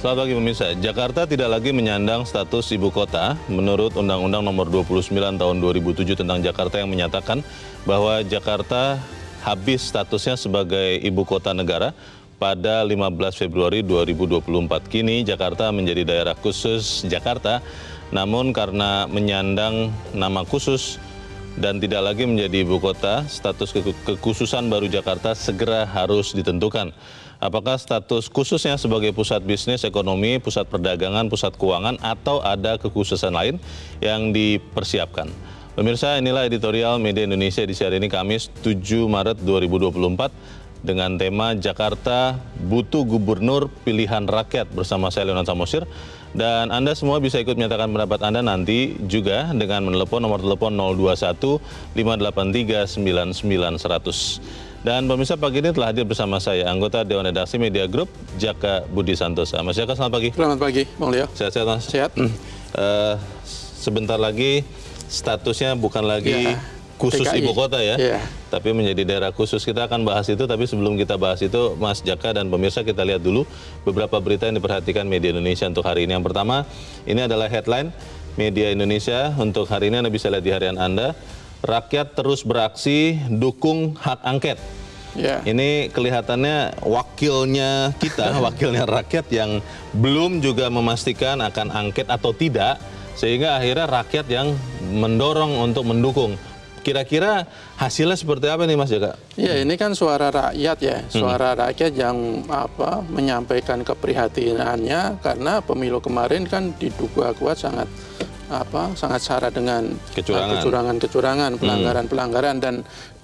Selamat pagi pemirsa. Jakarta tidak lagi menyandang status ibu kota menurut Undang-Undang Nomor 29 Tahun 2007 tentang Jakarta yang menyatakan bahwa Jakarta habis statusnya sebagai ibu kota negara pada 15 Februari 2024. Kini Jakarta menjadi daerah khusus Jakarta, namun karena menyandang nama khusus dan tidak lagi menjadi ibu kota, status kekhususan baru Jakarta segera harus ditentukan. Apakah status khususnya sebagai pusat bisnis, ekonomi, pusat perdagangan, pusat keuangan, atau ada kekhususan lain yang dipersiapkan? Pemirsa, inilah editorial Media Indonesia di hari ini Kamis 7 Maret 2024 dengan tema Jakarta Butuh Gubernur Pilihan Rakyat bersama saya Leonard Samosir. Dan Anda semua bisa ikut menyatakan pendapat Anda nanti juga dengan menelepon nomor telepon 021 583 99 100. Dan pemirsa, pagi ini telah hadir bersama saya anggota Dewan Redaksi Media Group Jaka Budi Santosa. Mas Jaka, selamat pagi. Selamat pagi, Bang Leo. Sehat-sehat, Mas? Sehat. Sebentar lagi statusnya bukan lagi khusus DKI. ibu kota ya, tapi menjadi daerah khusus. Kita akan bahas itu, tapi sebelum kita bahas itu, Mas Jaka dan pemirsa, kita lihat dulu beberapa berita yang diperhatikan Media Indonesia untuk hari ini. Yang pertama, ini adalah headline Media Indonesia untuk hari ini. Anda bisa lihat di harian Anda. Rakyat terus beraksi dukung hak angket. Ini kelihatannya wakilnya kita, wakilnya rakyat yang belum juga memastikan akan angket atau tidak, sehingga akhirnya rakyat yang mendorong untuk mendukung. Kira-kira hasilnya seperti apa nih, Mas Jaka? Ya, ini kan suara rakyat ya, suara rakyat yang menyampaikan keprihatinannya karena pemilu kemarin kan diduga kuat sangat syarat dengan kecurangan, pelanggaran-pelanggaran,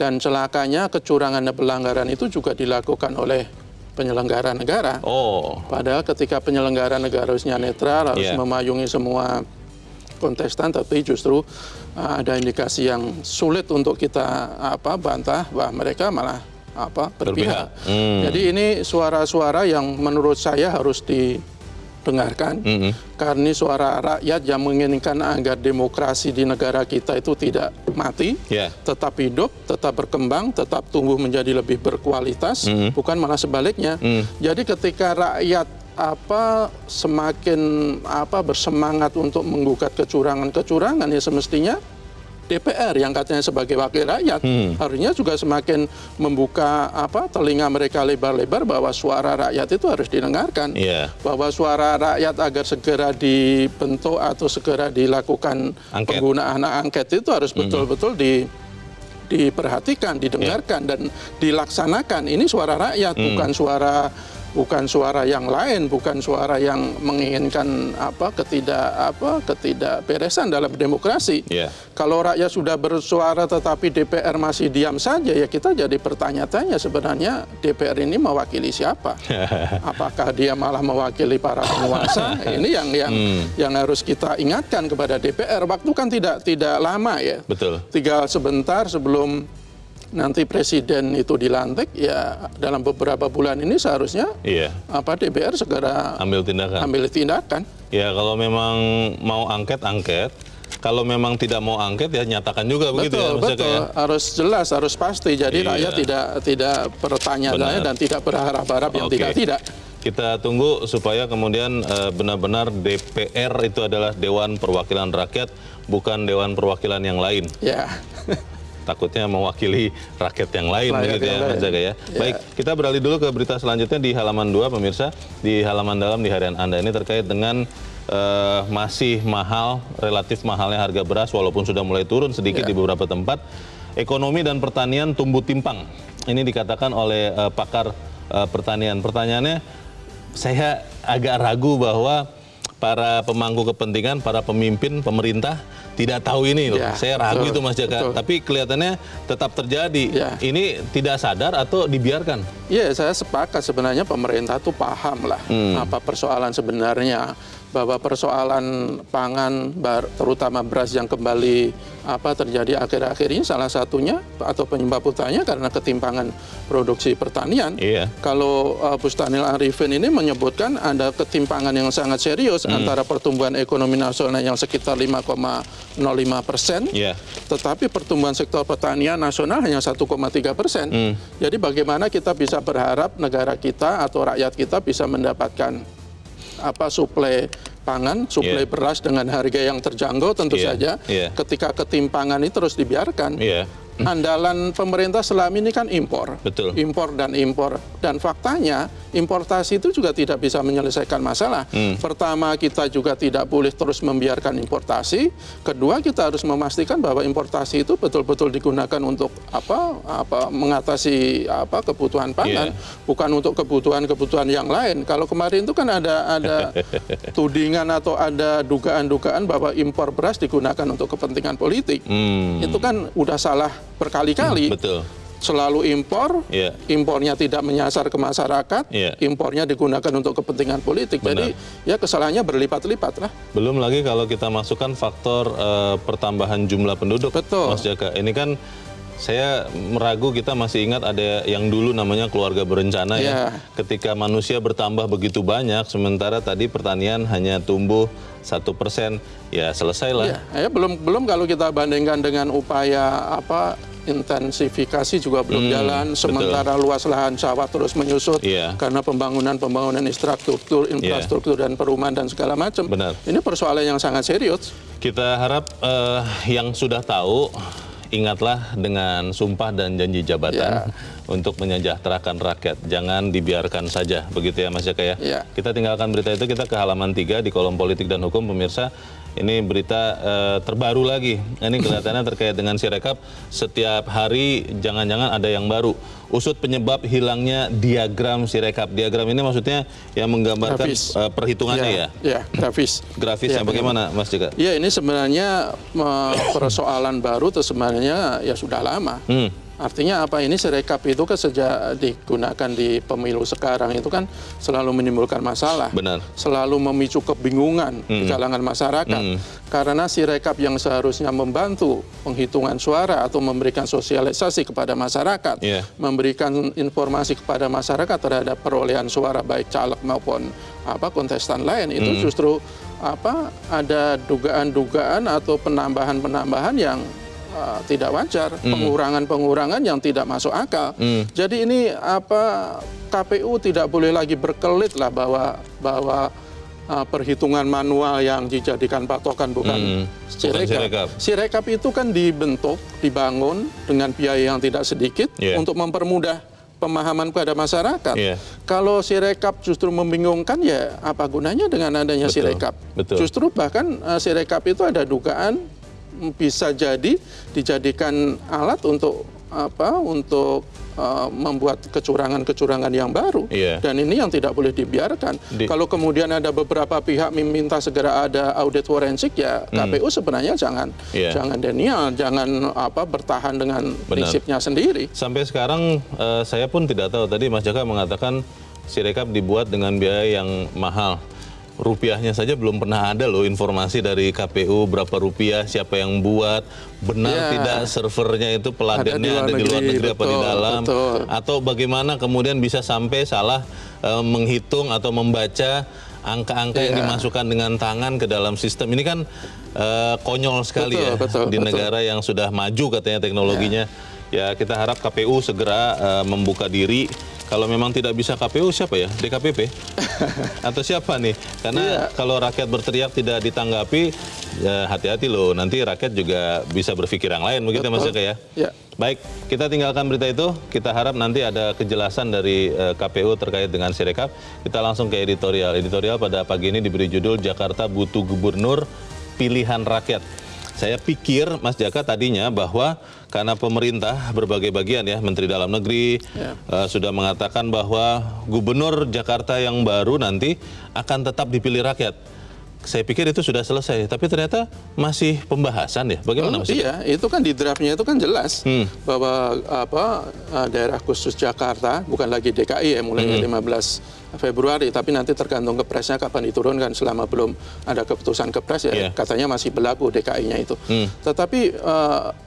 dan celakanya kecurangan dan pelanggaran itu juga dilakukan oleh penyelenggara negara. Padahal ketika penyelenggara negara harusnya netral, harus memayungi semua kontestan, tapi justru ada indikasi yang sulit untuk kita bantah bahwa mereka malah berpihak. Jadi ini suara-suara yang menurut saya harus didengarkan, karena ini suara rakyat yang menginginkan agar demokrasi di negara kita itu tidak mati, tetap hidup, tetap berkembang, tetap tumbuh menjadi lebih berkualitas, bukan malah sebaliknya. Jadi ketika rakyat semakin bersemangat untuk menggugat kecurangan ya semestinya DPR yang katanya sebagai wakil rakyat harusnya juga semakin membuka telinga mereka lebar-lebar bahwa suara rakyat itu harus didengarkan, bahwa suara rakyat agar segera dibentuk atau segera dilakukan penggunaan angket itu harus betul-betul diperhatikan, didengarkan dan dilaksanakan. Ini suara rakyat, bukan suara yang lain, bukan suara yang menginginkan ketidakberesan dalam demokrasi. Kalau rakyat sudah bersuara tetapi DPR masih diam saja, ya kita jadi bertanya-tanya sebenarnya DPR ini mewakili siapa? Apakah dia malah mewakili para penguasa? Ini yang harus kita ingatkan kepada DPR. Waktu kan tidak lama ya. Betul. Tinggal sebentar sebelum nanti presiden itu dilantik, ya dalam beberapa bulan ini seharusnya DPR segera ambil tindakan. Ya, kalau memang mau angket. Kalau memang tidak mau angket ya nyatakan juga begitu ya. Betul. Harus jelas, harus pasti. Jadi rakyat tidak bertanya-tanya dan tidak berharap-harap yang tidak. Kita tunggu supaya kemudian benar-benar DPR itu adalah Dewan Perwakilan Rakyat, bukan Dewan Perwakilan yang lain. Takutnya mewakili rakyat yang lain begitu ya, Mas Jaka ya. Baik, kita beralih dulu ke berita selanjutnya di halaman 2, pemirsa. Di halaman dalam di harian Anda ini terkait dengan masih relatif mahalnya harga beras walaupun sudah mulai turun sedikit di beberapa tempat. Ekonomi dan pertanian tumbuh timpang. Ini dikatakan oleh pakar pertanian. Pertanyaannya, saya agak ragu bahwa para pemangku kepentingan, para pemimpin pemerintah tidak tahu ini loh. Saya ragu itu, Mas Jaka. Tapi kelihatannya tetap terjadi. Ini tidak sadar atau dibiarkan? Iya, saya sepakat sebenarnya pemerintah tuh paham lah apa persoalan sebenarnya. Bahwa persoalan pangan, terutama beras yang kembali terjadi akhir-akhir ini salah satunya atau penyebab utamanya karena ketimpangan produksi pertanian. Kalau Bustanil Arifin ini menyebutkan ada ketimpangan yang sangat serius antara pertumbuhan ekonomi nasional yang sekitar 5,05%, tetapi pertumbuhan sektor pertanian nasional hanya 1,3%. Jadi bagaimana kita bisa berharap negara kita atau rakyat kita bisa mendapatkan suplai pangan, suplai beras dengan harga yang terjangkau tentu saja. Ketika ketimpangan ini terus dibiarkan, andalan pemerintah selama ini kan impor. Betul. Impor dan impor. Dan faktanya importasi itu juga tidak bisa menyelesaikan masalah. Pertama, kita juga tidak boleh terus membiarkan importasi. Kedua, kita harus memastikan bahwa importasi itu betul-betul digunakan untuk mengatasi kebutuhan pangan, bukan untuk kebutuhan-kebutuhan yang lain. Kalau kemarin itu kan ada tudingan atau ada dugaan-dugaan bahwa impor beras digunakan untuk kepentingan politik. Itu kan udah salah berkali-kali. Betul. Selalu impor, impornya tidak menyasar ke masyarakat, impornya digunakan untuk kepentingan politik. Benar. Jadi ya kesalahannya berlipat-lipat lah. Belum lagi kalau kita masukkan faktor pertambahan jumlah penduduk. Betul. Mas Jaka. Ini kan saya meragu, kita masih ingat ada yang dulu namanya keluarga berencana ya. Ketika manusia bertambah begitu banyak, sementara tadi pertanian hanya tumbuh 1%, ya selesailah. Belum kalau kita bandingkan dengan upaya intensifikasi juga belum jalan, sementara luas lahan sawah terus menyusut karena pembangunan infrastruktur dan perumahan dan segala macam. Ini persoalan yang sangat serius. Kita harap yang sudah tahu, ingatlah dengan sumpah dan janji jabatan untuk menyejahterakan rakyat. Jangan dibiarkan saja, begitu ya Mas Jaka ya. Kita tinggalkan berita itu, kita ke halaman 3 di kolom politik dan hukum, pemirsa. Ini berita terbaru lagi. Ini kelihatannya terkait dengan Sirekap. Setiap hari jangan-jangan ada yang baru. Usut penyebab hilangnya diagram Sirekap. Diagram ini maksudnya yang menggambarkan perhitungannya ya? Grafis. Grafisnya bagaimana Mas Jaka? Ya, ini sebenarnya persoalan baru itu sebenarnya ya sudah lama. Artinya apa, ini Sirekap itu kan sejak digunakan di pemilu sekarang itu kan selalu menimbulkan masalah. Benar. Selalu memicu kebingungan di kalangan masyarakat. Karena Sirekap yang seharusnya membantu penghitungan suara atau memberikan sosialisasi kepada masyarakat, memberikan informasi kepada masyarakat terhadap perolehan suara baik caleg maupun kontestan lain, itu justru ada dugaan-dugaan atau penambahan-penambahan yang tidak wajar, pengurangan-pengurangan yang tidak masuk akal. Jadi ini KPU tidak boleh lagi berkelit lah bahwa perhitungan manual yang dijadikan patokan bukan Sirekap. Sirekap itu kan dibangun dengan biaya yang tidak sedikit untuk mempermudah pemahaman pada masyarakat. Kalau Sirekap justru membingungkan, ya apa gunanya dengan adanya Sirekap? Justru bahkan Sirekap itu ada dugaan bisa jadi dijadikan alat untuk membuat kecurangan-kecurangan yang baru. Dan ini yang tidak boleh dibiarkan. Kalau kemudian ada beberapa pihak meminta segera ada audit forensik, ya KPU sebenarnya jangan denial, jangan bertahan dengan prinsipnya sendiri. Sampai sekarang saya pun tidak tahu, tadi Mas Jaka mengatakan Sirekap dibuat dengan biaya yang mahal. Rupiahnya saja belum pernah ada loh informasi dari KPU berapa rupiah, siapa yang buat, benar tidak servernya itu peladannya ada di luar negeri apa di dalam, atau bagaimana kemudian bisa sampai salah menghitung atau membaca angka-angka yang dimasukkan dengan tangan ke dalam sistem. Ini kan konyol sekali di negara yang sudah maju katanya teknologinya. Ya, kita harap KPU segera membuka diri. Kalau memang tidak bisa KPU, siapa ya? DKPP? Atau siapa nih? Karena kalau rakyat berteriak tidak ditanggapi, ya hati-hati loh. Nanti rakyat juga bisa berpikir yang lain, begitu Mas Jaka ya? Baik, kita tinggalkan berita itu. Kita harap nanti ada kejelasan dari KPU terkait dengan Sirekap. Kita langsung ke editorial. Editorial pada pagi ini diberi judul Jakarta Butuh Gubernur Pilihan Rakyat. Saya pikir Mas Jaka tadinya bahwa karena pemerintah berbagai bagian ya, Menteri Dalam Negeri sudah mengatakan bahwa gubernur Jakarta yang baru nanti akan tetap dipilih rakyat. Saya pikir itu sudah selesai, tapi ternyata masih pembahasan ya. Bagaimana Mas? Iya, itu kan di draftnya itu kan jelas bahwa daerah khusus Jakarta, bukan lagi DKI ya, mulai 15 Februari, tapi nanti tergantung kepresnya kapan diturunkan. Selama belum ada keputusan kepres ya katanya masih berlaku DKI-nya itu. Tetapi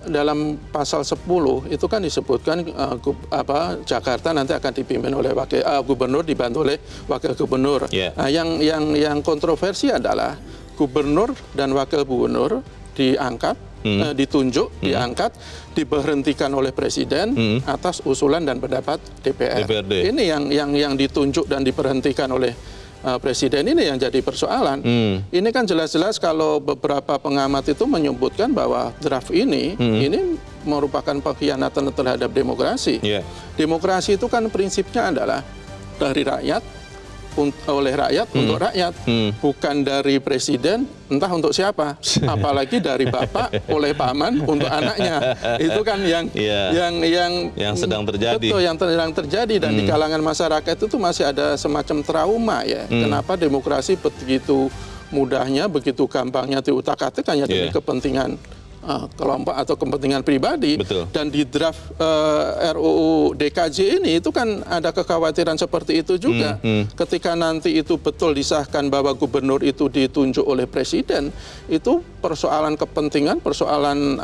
dalam pasal 10 itu kan disebutkan Jakarta nanti akan dipimpin oleh gubernur dibantu oleh wakil gubernur. Nah, yang kontroversi adalah gubernur dan wakil gubernur diangkat, ditunjuk, diangkat, diberhentikan oleh presiden atas usulan dan pendapat DPR. DPRD. Ini yang ditunjuk dan diberhentikan oleh presiden ini yang jadi persoalan. Ini kan jelas-jelas kalau beberapa pengamat itu menyebutkan bahwa draft ini merupakan pengkhianatan terhadap demokrasi. Demokrasi itu kan prinsipnya adalah dari rakyat, oleh rakyat, untuk rakyat, bukan dari presiden entah untuk siapa, apalagi dari bapak oleh paman untuk anaknya. Itu kan yang sedang terjadi. Betul, yang sedang terjadi, dan di kalangan masyarakat itu masih ada semacam trauma ya. Kenapa demokrasi begitu mudahnya, begitu gampangnya diutak-atik hanya demi kepentingan kelompok atau kepentingan pribadi. Betul. Dan di draft RUU DKJ ini itu kan ada kekhawatiran seperti itu juga. Ketika nanti itu betul disahkan bahwa gubernur itu ditunjuk oleh presiden, itu persoalan kepentingan, persoalan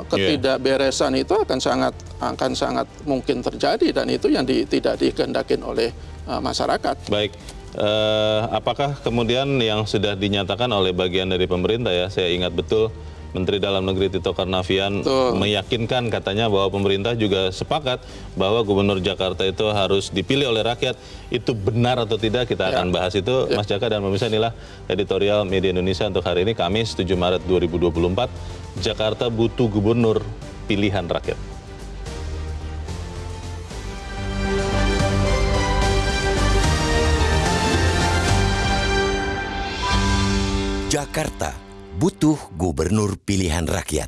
ketidakberesan itu akan sangat mungkin terjadi, dan itu yang tidak dikehendakin oleh masyarakat. Baik. Apakah kemudian yang sudah dinyatakan oleh bagian dari pemerintah, ya, saya ingat betul Menteri Dalam Negeri Tito Karnavian meyakinkan katanya bahwa pemerintah juga sepakat bahwa Gubernur Jakarta itu harus dipilih oleh rakyat. Itu benar atau tidak, kita akan bahas itu, Mas Jaka dan pemirsa. Inilah editorial Media Indonesia untuk hari ini, Kamis 7 Maret 2024. Jakarta butuh gubernur pilihan rakyat. Jakarta butuh gubernur pilihan rakyat.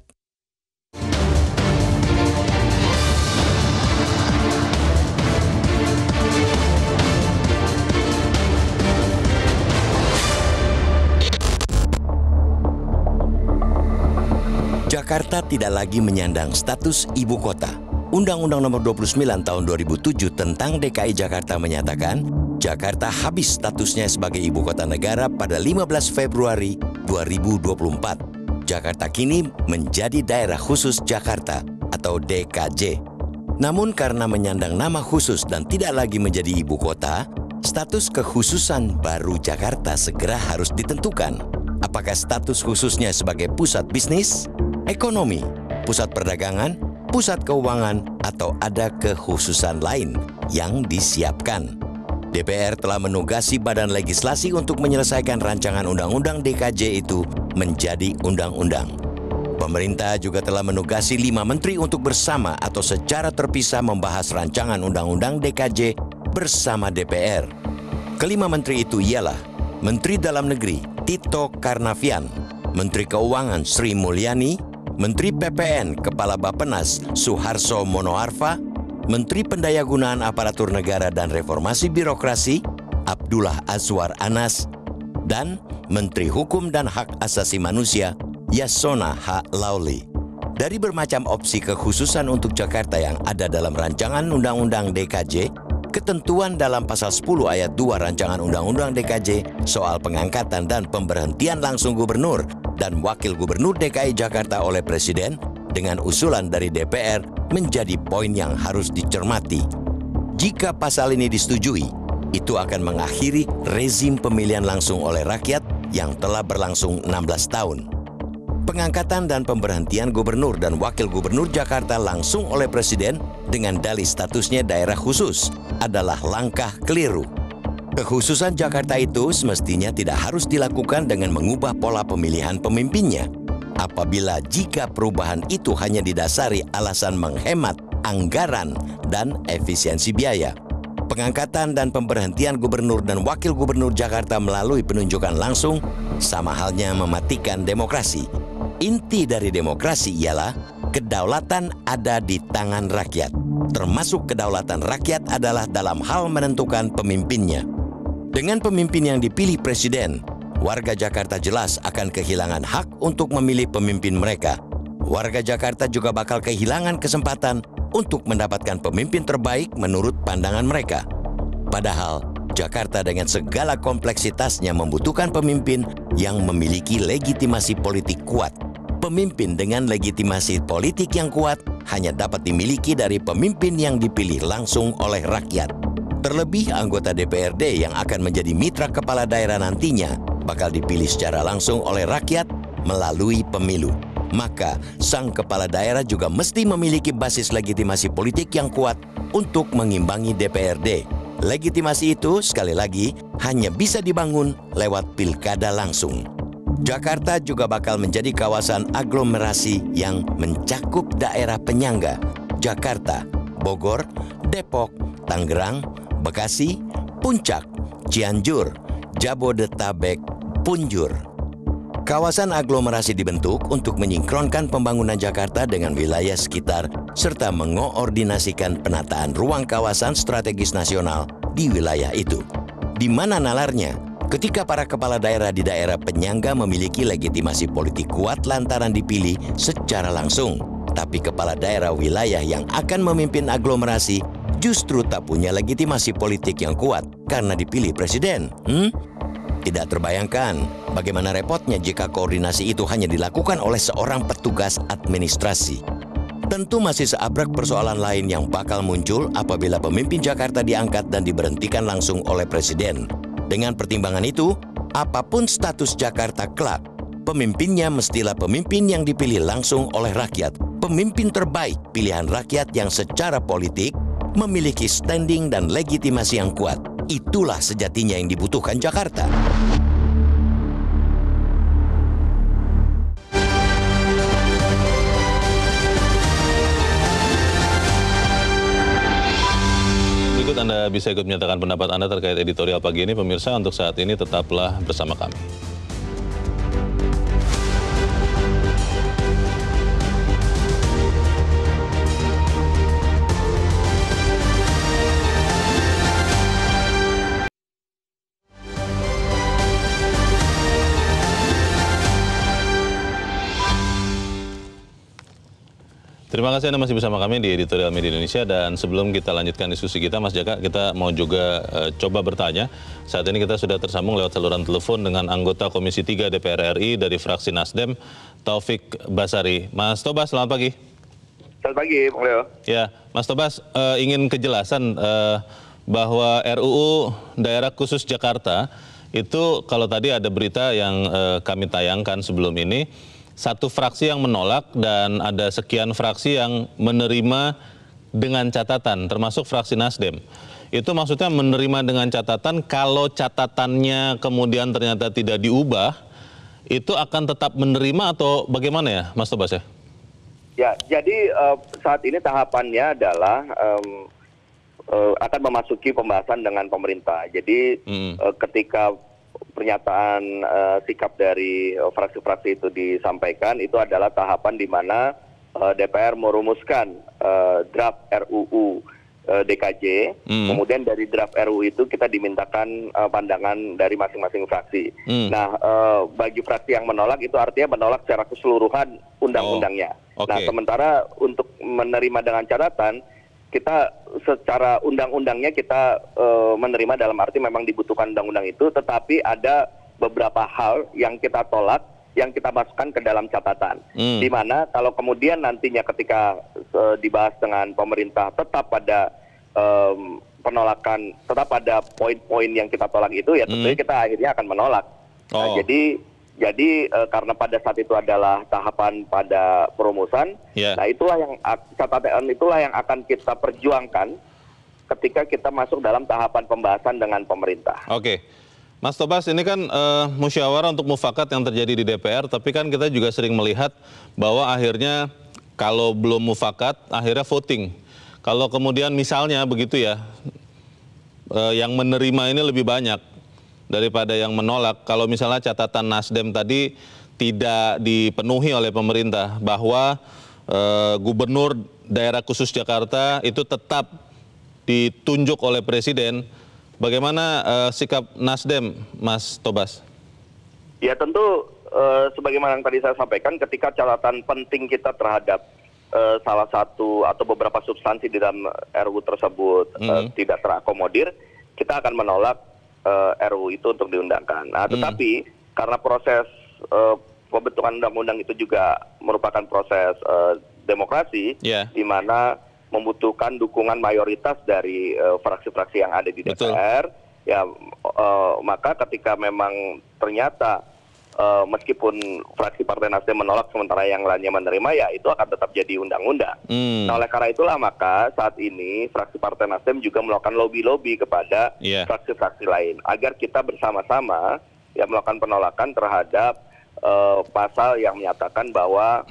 Jakarta tidak lagi menyandang status ibu kota. Undang-Undang Nomor 29 Tahun 2007 tentang DKI Jakarta menyatakan Jakarta habis statusnya sebagai ibu kota negara pada 15 Februari 2024. Jakarta kini menjadi daerah khusus Jakarta atau DKJ. Namun karena menyandang nama khusus dan tidak lagi menjadi ibu kota, status kekhususan baru Jakarta segera harus ditentukan. Apakah status khususnya sebagai pusat bisnis, ekonomi, pusat perdagangan, pusat keuangan, atau ada kekhususan lain yang disiapkan. DPR telah menugasi Badan Legislasi untuk menyelesaikan rancangan undang-undang DKJ itu menjadi undang-undang. Pemerintah juga telah menugasi 5 menteri untuk bersama atau secara terpisah membahas rancangan undang-undang DKJ bersama DPR. Kelima menteri itu ialah Menteri Dalam Negeri Tito Karnavian, Menteri Keuangan Sri Mulyani, Menteri PPN Kepala Bappenas Suharso Monoarfa, Menteri Pendayagunaan Aparatur Negara dan Reformasi Birokrasi Abdullah Azwar Anas, dan Menteri Hukum dan Hak Asasi Manusia Yasona H. Lauli. Dari bermacam opsi kekhususan untuk Jakarta yang ada dalam rancangan Undang-Undang DKJ, ketentuan dalam Pasal 10 Ayat 2 Rancangan Undang-Undang DKJ soal pengangkatan dan pemberhentian langsung Gubernur dan Wakil Gubernur DKI Jakarta oleh Presiden dengan usulan dari DPR menjadi poin yang harus dicermati. Jika pasal ini disetujui, itu akan mengakhiri rezim pemilihan langsung oleh rakyat yang telah berlangsung 16 tahun. Pengangkatan dan pemberhentian gubernur dan wakil gubernur Jakarta langsung oleh Presiden dengan dalih statusnya daerah khusus adalah langkah keliru. Kekhususan Jakarta itu semestinya tidak harus dilakukan dengan mengubah pola pemilihan pemimpinnya. Apabila jika perubahan itu hanya didasari alasan menghemat anggaran dan efisiensi biaya. Pengangkatan dan pemberhentian gubernur dan wakil gubernur Jakarta melalui penunjukan langsung sama halnya mematikan demokrasi. Inti dari demokrasi ialah kedaulatan ada di tangan rakyat. Termasuk kedaulatan rakyat adalah dalam hal menentukan pemimpinnya. Dengan pemimpin yang dipilih Presiden, warga Jakarta jelas akan kehilangan hak untuk memilih pemimpin mereka. Warga Jakarta juga bakal kehilangan kesempatan untuk mendapatkan pemimpin terbaik menurut pandangan mereka. Padahal, Jakarta dengan segala kompleksitasnya membutuhkan pemimpin yang memiliki legitimasi politik kuat. Pemimpin dengan legitimasi politik yang kuat hanya dapat dimiliki dari pemimpin yang dipilih langsung oleh rakyat. Terlebih anggota DPRD yang akan menjadi mitra kepala daerah nantinya bakal dipilih secara langsung oleh rakyat melalui pemilu. Maka sang kepala daerah juga mesti memiliki basis legitimasi politik yang kuat untuk mengimbangi DPRD. Legitimasi itu sekali lagi hanya bisa dibangun lewat pilkada langsung. Jakarta juga bakal menjadi kawasan aglomerasi yang mencakup daerah penyangga Jakarta, Bogor, Depok, Tangerang, Bekasi, Puncak, Cianjur, Jabodetabek, Punjur. Kawasan aglomerasi dibentuk untuk menyingkronkan pembangunan Jakarta dengan wilayah sekitar serta mengoordinasikan penataan ruang kawasan strategis nasional di wilayah itu. Di mana nalarnya? Ketika para kepala daerah di daerah penyangga memiliki legitimasi politik kuat lantaran dipilih secara langsung, tapi kepala daerah wilayah yang akan memimpin aglomerasi justru tak punya legitimasi politik yang kuat karena dipilih presiden. Tidak terbayangkan bagaimana repotnya jika koordinasi itu hanya dilakukan oleh seorang petugas administrasi. Tentu masih seabrak persoalan lain yang bakal muncul apabila pemimpin Jakarta diangkat dan diberhentikan langsung oleh presiden. Dengan pertimbangan itu, apapun status Jakarta kelak, pemimpinnya mestilah pemimpin yang dipilih langsung oleh rakyat, pemimpin terbaik pilihan rakyat yang secara politik memiliki standing dan legitimasi yang kuat. Itulah sejatinya yang dibutuhkan Jakarta. Berikut Anda bisa ikut menyatakan pendapat Anda terkait editorial pagi ini. Pemirsa, untuk saat ini tetaplah bersama kami. Terima kasih Anda masih bersama kami di Editorial Media Indonesia, dan sebelum kita lanjutkan diskusi kita, Mas Jaka, kita mau juga coba bertanya. Saat ini kita sudah tersambung lewat saluran telepon dengan anggota Komisi 3 DPR RI dari fraksi Nasdem, Taufik Basari. Mas Tobas, selamat pagi. Selamat pagi, Bang Leo. Ya, Mas Tobas, ingin kejelasan bahwa RUU Daerah Khusus Jakarta itu, kalau tadi ada berita yang kami tayangkan sebelum ini, satu fraksi yang menolak dan ada sekian fraksi yang menerima dengan catatan, termasuk fraksi Nasdem. Itu maksudnya menerima dengan catatan, kalau catatannya kemudian ternyata tidak diubah, itu akan tetap menerima atau bagaimana ya, Mas Tobas ya? Ya, jadi saat ini tahapannya adalah akan memasuki pembahasan dengan pemerintah. Jadi ketika pernyataan sikap dari fraksi-fraksi itu disampaikan, itu adalah tahapan di mana DPR merumuskan draft RUU DKJ, kemudian dari draft RUU itu kita dimintakan pandangan dari masing-masing fraksi. Nah, bagi fraksi yang menolak itu artinya menolak secara keseluruhan undang-undangnya. Nah, sementara untuk menerima dengan catatan, kita secara undang-undangnya kita menerima dalam arti memang dibutuhkan undang-undang itu, tetapi ada beberapa hal yang kita tolak, yang kita masukkan ke dalam catatan. Di mana kalau kemudian nantinya ketika dibahas dengan pemerintah tetap pada penolakan, tetap pada poin-poin yang kita tolak itu, ya tentunya kita akhirnya akan menolak. Nah, jadi karena pada saat itu adalah tahapan pada perumusan, nah itulah yang catatan itulah yang akan kita perjuangkan ketika kita masuk dalam tahapan pembahasan dengan pemerintah. Oke, Mas Tobas, ini kan musyawarah untuk mufakat yang terjadi di DPR, tapi kan kita juga sering melihat bahwa akhirnya kalau belum mufakat, akhirnya voting. Kalau kemudian misalnya begitu ya, yang menerima ini lebih banyak daripada yang menolak. Kalau misalnya catatan Nasdem tadi tidak dipenuhi oleh pemerintah, bahwa gubernur daerah khusus Jakarta itu tetap ditunjuk oleh presiden, bagaimana sikap Nasdem, Mas Tobas? Ya tentu sebagaimana yang tadi saya sampaikan, ketika catatan penting kita terhadap salah satu atau beberapa substansi di dalam RUU tersebut tidak terakomodir, kita akan menolak RUU itu untuk diundangkan. Nah, tetapi karena proses pembentukan undang-undang itu juga merupakan proses demokrasi, di mana membutuhkan dukungan mayoritas dari fraksi-fraksi yang ada di DPR. Ya, maka ketika memang ternyata meskipun fraksi Partai Nasdem menolak sementara yang lainnya menerima, ya itu akan tetap jadi undang-undang. Nah, oleh karena itulah maka saat ini fraksi Partai Nasdem juga melakukan lobby-lobby kepada fraksi-fraksi lain agar kita bersama-sama ya melakukan penolakan terhadap pasal yang menyatakan bahwa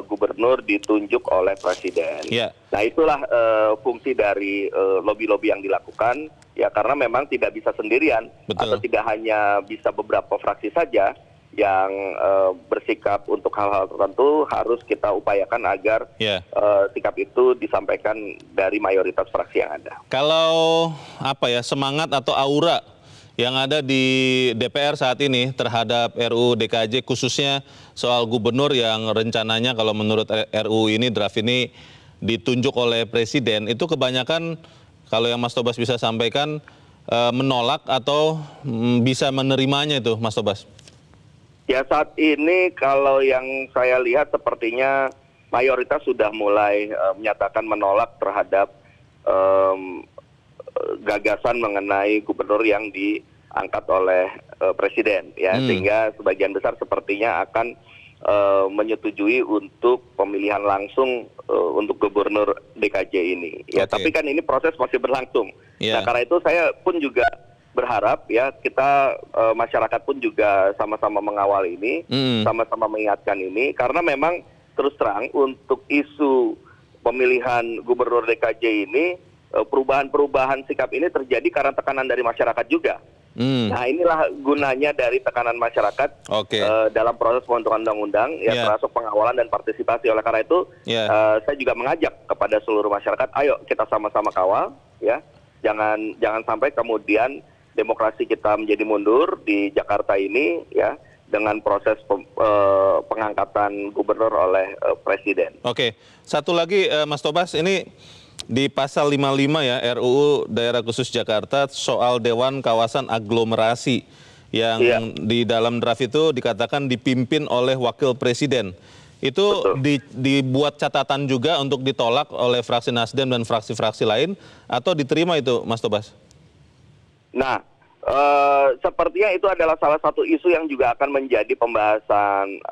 gubernur ditunjuk oleh presiden. Nah, itulah fungsi dari lobby-lobby yang dilakukan ya, karena memang tidak bisa sendirian. Atau tidak hanya bisa beberapa fraksi saja yang bersikap untuk hal-hal tertentu, harus kita upayakan agar sikap itu disampaikan dari mayoritas fraksi yang ada. Kalau semangat atau aura yang ada di DPR saat ini terhadap RUU DKJ, khususnya soal gubernur yang rencananya kalau menurut RUU ini, draft ini ditunjuk oleh presiden, itu kebanyakan kalau yang Mas Tobas bisa sampaikan menolak atau bisa menerimanya itu, Mas Tobas? Ya, saat ini kalau yang saya lihat sepertinya mayoritas sudah mulai menyatakan menolak terhadap gagasan mengenai gubernur yang diangkat oleh presiden, ya, sehingga sebagian besar sepertinya akan menyetujui untuk pemilihan langsung untuk gubernur DKJ ini. Ya, tapi kan ini proses masih berlangsung. Nah, karena itu saya pun juga berharap ya kita masyarakat pun juga sama-sama mengawal ini, sama-sama mengingatkan ini, karena memang terus terang untuk isu pemilihan gubernur DKJ ini, perubahan-perubahan sikap ini terjadi karena tekanan dari masyarakat juga. Nah, inilah gunanya dari tekanan masyarakat dalam proses pembentukan undang-undang, ya, termasuk pengawalan dan partisipasi. Oleh karena itu, saya juga mengajak kepada seluruh masyarakat, ayo kita sama-sama kawal, ya, jangan sampai kemudian demokrasi kita menjadi mundur di Jakarta ini, ya, dengan proses pengangkatan gubernur oleh presiden. Satu lagi Mas Tobas, ini di pasal 55 ya RUU Daerah Khusus Jakarta soal Dewan Kawasan Aglomerasi yang di dalam draft itu dikatakan dipimpin oleh wakil presiden. Itu dibuat catatan juga untuk ditolak oleh fraksi Nasdem dan fraksi-fraksi lain, atau diterima itu, Mas Tobas? Nah, sepertinya itu adalah salah satu isu yang juga akan menjadi pembahasan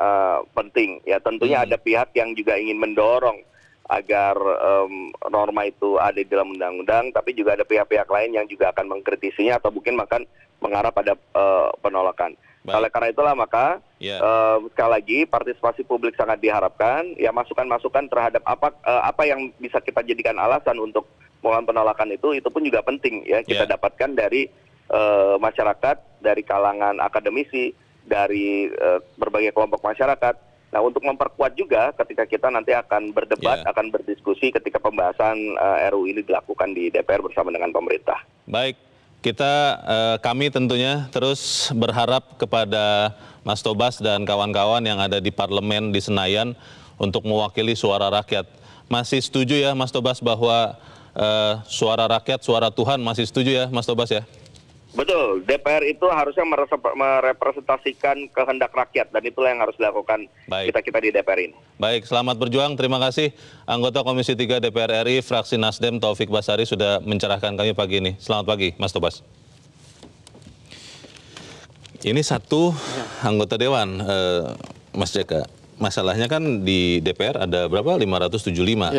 penting. Ya, tentunya ada pihak yang juga ingin mendorong agar norma itu ada di dalam undang-undang, tapi juga ada pihak-pihak lain yang juga akan mengkritisinya atau mungkin akan mengarah pada penolakan. Oleh karena itulah maka sekali lagi partisipasi publik sangat diharapkan. Ya, masukan-masukan terhadap apa yang bisa kita jadikan alasan untuk melakukan penolakan itu pun juga penting ya kita dapatkan dari masyarakat, dari kalangan akademisi, dari berbagai kelompok masyarakat. Nah, untuk memperkuat juga ketika kita nanti akan berdebat, akan berdiskusi ketika pembahasan RUU ini dilakukan di DPR bersama dengan pemerintah. Baik, kami tentunya terus berharap kepada Mas Tobas dan kawan-kawan yang ada di parlemen di Senayan untuk mewakili suara rakyat. Masih setuju ya Mas Tobas bahwa suara rakyat, suara Tuhan, masih setuju ya Mas Tobas ya? Betul, DPR itu harusnya merepresentasikan kehendak rakyat, dan itulah yang harus dilakukan kita di DPR ini. Baik, selamat berjuang. Terima kasih anggota Komisi 3 DPR RI, fraksi Nasdem Taufik Basari sudah mencerahkan kami pagi ini. Selamat pagi, Mas Tobas. Ini satu anggota Dewan, Mas Jaka. Masalahnya kan di DPR ada berapa? 575.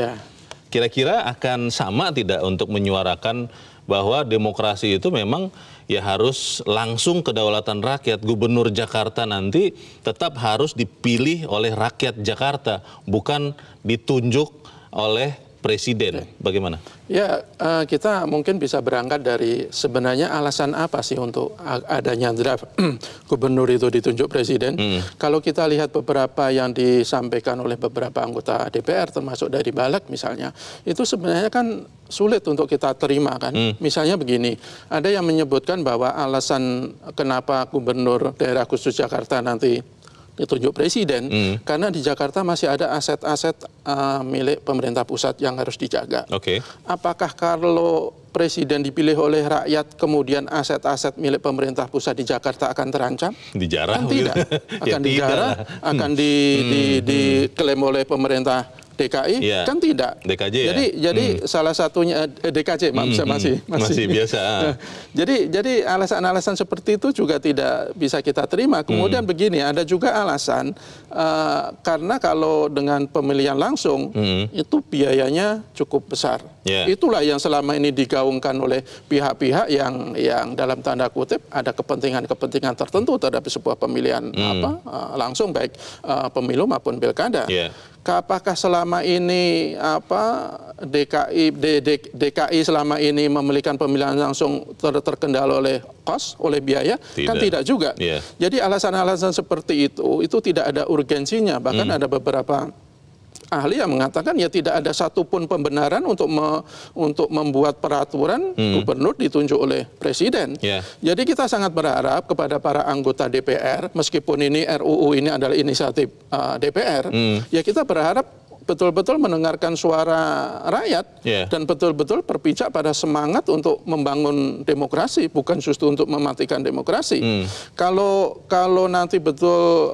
Kira-kira akan sama tidak untuk menyuarakan bahwa demokrasi itu memang ya harus langsung kedaulatan rakyat. Gubernur Jakarta nanti tetap harus dipilih oleh rakyat Jakarta, bukan ditunjuk oleh presiden. Bagaimana? Ya, kita mungkin bisa berangkat dari sebenarnya alasan apa sih untuk adanya draft gubernur itu ditunjuk presiden. Kalau kita lihat beberapa yang disampaikan oleh beberapa anggota DPR, termasuk dari Balik misalnya, itu sebenarnya kan sulit untuk kita terima kan. Misalnya begini, ada yang menyebutkan bahwa alasan kenapa gubernur daerah khusus Jakarta nanti ditunjuk presiden, karena di Jakarta masih ada aset-aset milik pemerintah pusat yang harus dijaga. Apakah kalau presiden dipilih oleh rakyat, kemudian aset-aset milik pemerintah pusat di Jakarta akan terancam? Dijarah? Kan tidak. Akan dijarah, akan diklaim oleh pemerintah DKI kan tidak. DKJ jadi salah satunya DKJ masih biasa. Jadi alasan-alasan seperti itu juga tidak bisa kita terima. Kemudian begini, ada juga alasan karena kalau dengan pemilihan langsung itu biayanya cukup besar. Itulah yang selama ini digaungkan oleh pihak-pihak yang dalam tanda kutip ada kepentingan tertentu terhadap sebuah pemilihan langsung, baik pemilu maupun pilkada. Apakah selama ini DKI selama ini memberikan pemilihan langsung terkendala oleh kos, oleh biaya? Kan tidak juga. Jadi alasan-alasan seperti itu tidak ada urgensinya. Bahkan ada beberapa ahli yang mengatakan ya tidak ada satupun pembenaran untuk membuat peraturan gubernur ditunjuk oleh presiden. Jadi kita sangat berharap kepada para anggota DPR, meskipun ini RUU ini adalah inisiatif DPR, ya kita berharap betul-betul mendengarkan suara rakyat dan betul-betul berpijak pada semangat untuk membangun demokrasi, bukan justru untuk mematikan demokrasi. Kalau nanti betul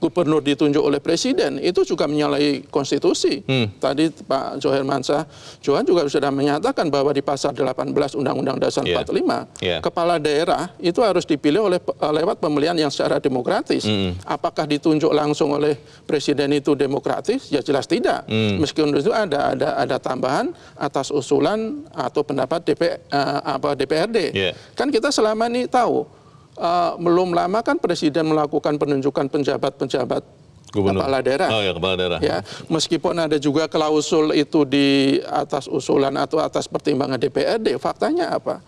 gubernur ditunjuk oleh presiden, itu juga menyalahi konstitusi. Tadi Pak Johar Mansyah Johan juga sudah menyatakan bahwa di pasal 18 Undang-Undang Dasar 45, kepala daerah itu harus dipilih lewat pemilihan yang secara demokratis. Apakah ditunjuk langsung oleh presiden itu demokratis? Ya jelas tidak. Meskipun itu ada tambahan atas usulan atau pendapat DPRD. Kan kita selama ini tahu, belum lama kan presiden melakukan penunjukan penjabat-penjabat kepala daerah. Kepala daerah. Meskipun ada juga klausul itu di atas usulan atau atas pertimbangan DPRD, faktanya apa?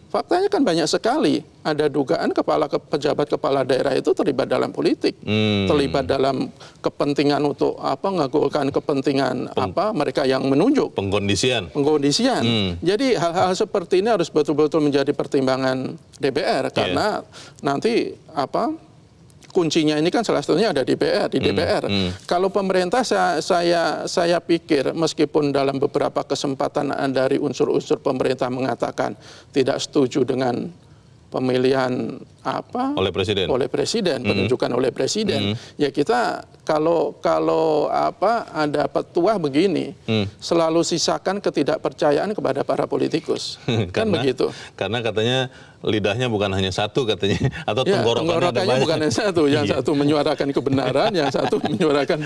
Faktanya kan banyak sekali. Ada dugaan pejabat kepala daerah itu terlibat dalam politik, terlibat dalam kepentingan untuk ngagulkan kepentingan mereka yang menunjuk. Pengkondisian. Jadi hal-hal seperti ini harus betul-betul menjadi pertimbangan DPR karena nanti kuncinya ini kan salah satunya ada di DPR. Kalau pemerintah saya pikir meskipun dalam beberapa kesempatan dari unsur-unsur pemerintah mengatakan tidak setuju dengan pemilihan oleh presiden, penunjukan oleh presiden, ya kita kalau ada petuah begini, selalu sisakan ketidakpercayaan kepada para politikus. Kan begitu. Karena katanya lidahnya bukan hanya satu katanya, atau tenggorokannya bukan hanya satu, yang satu menyuarakan kebenaran, yang satu menyuarakan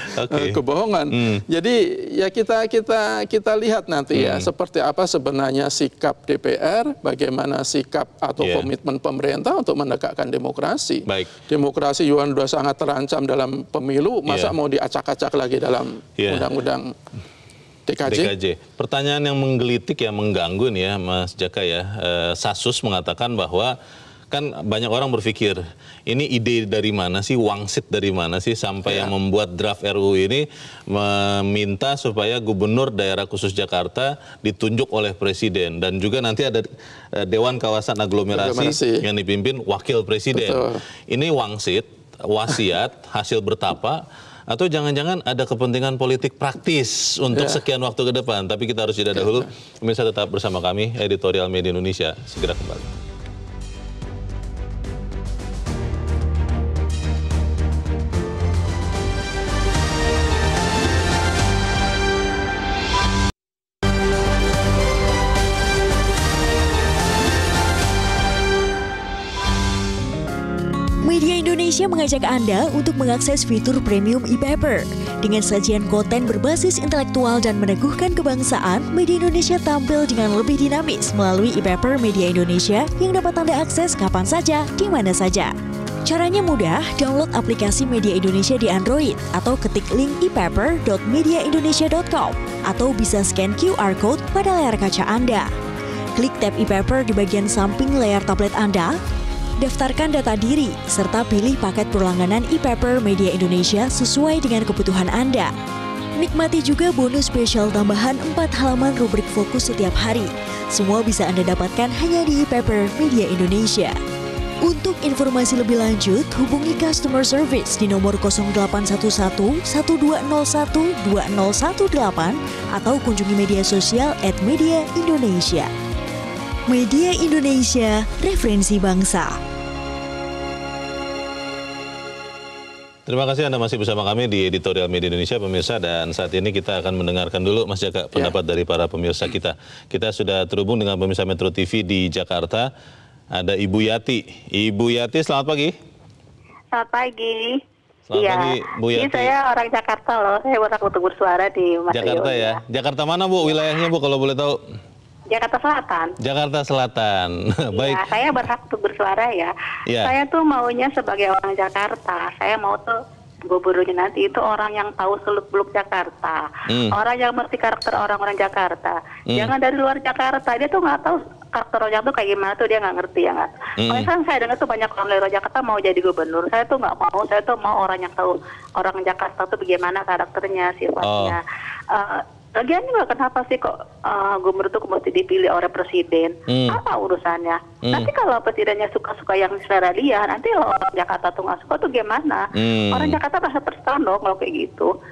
kebohongan. Jadi ya kita lihat nanti ya seperti apa sebenarnya sikap DPR, bagaimana sikap atau komitmen pemerintah untuk menegakkan demokrasi. Demokrasi juga sudah sangat terancam dalam pemilu, masa mau diacak-acak lagi dalam undang-undang DKJ. Pertanyaan yang menggelitik ya, mengganggu nih ya Mas Jaka ya. Sasus mengatakan bahwa kan banyak orang berpikir ini ide dari mana sih, wangsit dari mana sih sampai yang membuat draft RUU ini meminta supaya gubernur daerah khusus Jakarta ditunjuk oleh presiden dan juga nanti ada Dewan Kawasan Aglomerasi yang dipimpin wakil presiden. Ini wangsit, wasiat, hasil bertapa, atau jangan-jangan ada kepentingan politik praktis untuk sekian waktu ke depan. Tapi kita harus jeda dahulu. Pemirsa tetap bersama kami, Editorial Media Indonesia. Segera kembali. Media Indonesia mengajak Anda untuk mengakses fitur premium e-paper. Dengan sajian konten berbasis intelektual dan meneguhkan kebangsaan, Media Indonesia tampil dengan lebih dinamis melalui e-paper Media Indonesia yang dapat Anda akses kapan saja, di mana saja. Caranya mudah, download aplikasi Media Indonesia di Android atau ketik link e-paper.mediaindonesia.com atau bisa scan QR Code pada layar kaca Anda. Klik tab e-paper di bagian samping layar tablet Anda, daftarkan data diri, serta pilih paket berlangganan e-paper Media Indonesia sesuai dengan kebutuhan Anda. Nikmati juga bonus spesial tambahan 4 halaman rubrik fokus setiap hari. Semua bisa Anda dapatkan hanya di e-paper Media Indonesia. Untuk informasi lebih lanjut, hubungi customer service di nomor 0811 1201 2018 atau kunjungi media sosial @mediaindonesia. Media Indonesia, referensi bangsa. Terima kasih Anda masih bersama kami di Editorial Media Indonesia, pemirsa. Dan saat ini kita akan mendengarkan dulu, Mas Jaka, pendapat dari para pemirsa kita. Kita sudah terhubung dengan pemirsa Metro TV di Jakarta. Ada Ibu Yati. Ibu Yati, selamat pagi. Selamat pagi. Selamat pagi, Bu Yati. Ini saya orang Jakarta loh. Saya berhak untuk bersuara di Mas Jakarta Rio, ya. Jakarta mana, Bu? Wilayahnya, Bu, kalau boleh tahu? Jakarta Selatan. Jakarta Selatan. Baik. Ya, saya berhak untuk bersuara ya. Ya. Saya tuh maunya sebagai orang Jakarta. Saya mau tuh gubernurnya nanti itu orang yang tahu seluk-beluk Jakarta. Orang yang ngerti karakter orang-orang Jakarta. Jangan dari luar Jakarta. Dia tuh nggak tahu karakter orang tuh kayak gimana tuh, dia nggak ngerti ya nggak. Misalnya saya dengar tuh banyak orang dari luar Jakarta mau jadi gubernur. Saya tuh nggak mau. Saya tuh mau orang yang tahu orang Jakarta tuh bagaimana karakternya, sifatnya. Lagian juga kenapa sih kok gubernur itu mesti dipilih oleh presiden? Apa urusannya? Nanti kalau presidennya suka-suka yang selera dia, nanti kalau orang Jakarta tuh nggak suka tuh gimana? Orang Jakarta pasti tertekan dong kalau kayak gitu.